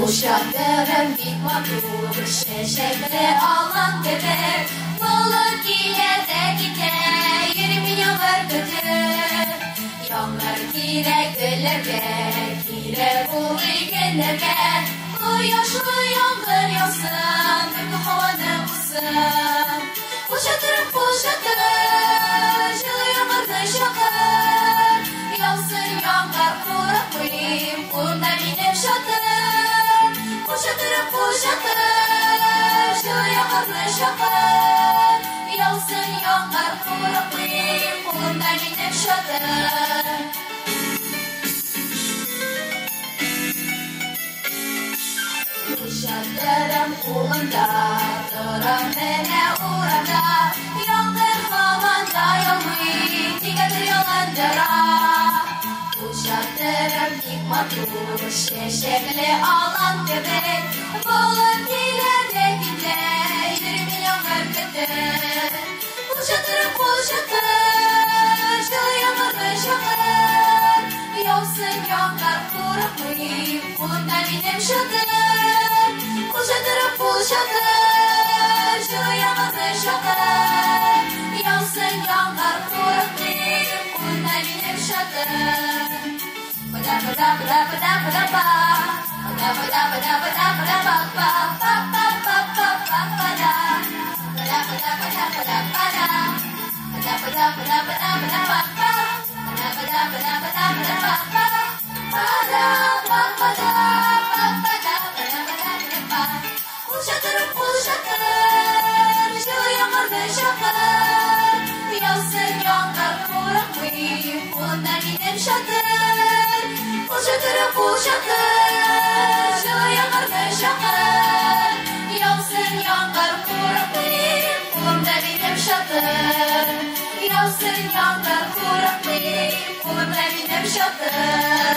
Uşaklarım bir matur, şeşebre alan bebek. Balık ile de gide, 20 yıllar götür. Yağmur gire göllerge, gire buluy genlerge. Bu yaşlı yağmur yağsın, bir havanı ısın. Kuşatırım kuşatır, жылы yağmurda şakır. Yağsın yağmur kuraklayım, bunda benim şatır. Kuşatırım kuşatır, жылы yağmurda şakır. Yağsın yağmur kuraklayım, bunda benim şatır. Kuşatırım kulunda, duram beni uğranda. Yağmur havanda yağmur, digadır yalandıra. Kuşatırım dik matur, şeşekli alan bebek. Balık ile de gide, 20 yağmur götür. Kuşatırım kuşatır, жылы yağmurda şakır. Yağsın yağmur kuraklayım, bunda benim şatır. Kuşatırım kuşatır, жылы yağmurda şakır. Yağsın yağmur kuraklayım, bunda benim şatır. Bada bada bada bada bada ba, bada bada bada bada bada ba ba ba ba ba ba ba bada, bada bada bada bada bada, bada bada bada bada bada ba ba, bada bada bada bada bada ba ba, bada ba bada ba bada bada bada ba. Kuşatırım kuşatır, жылы yağmurda şakır. Yağsın yağmur kuraklayım, bunda benim şatır. Kuşatırım kuşatır, жылы yağmurda şakır. Yağsın yağmur kuraklayım, bunda benim şatır. Yağsın yağmur kuraklayım, bunda benim şatır.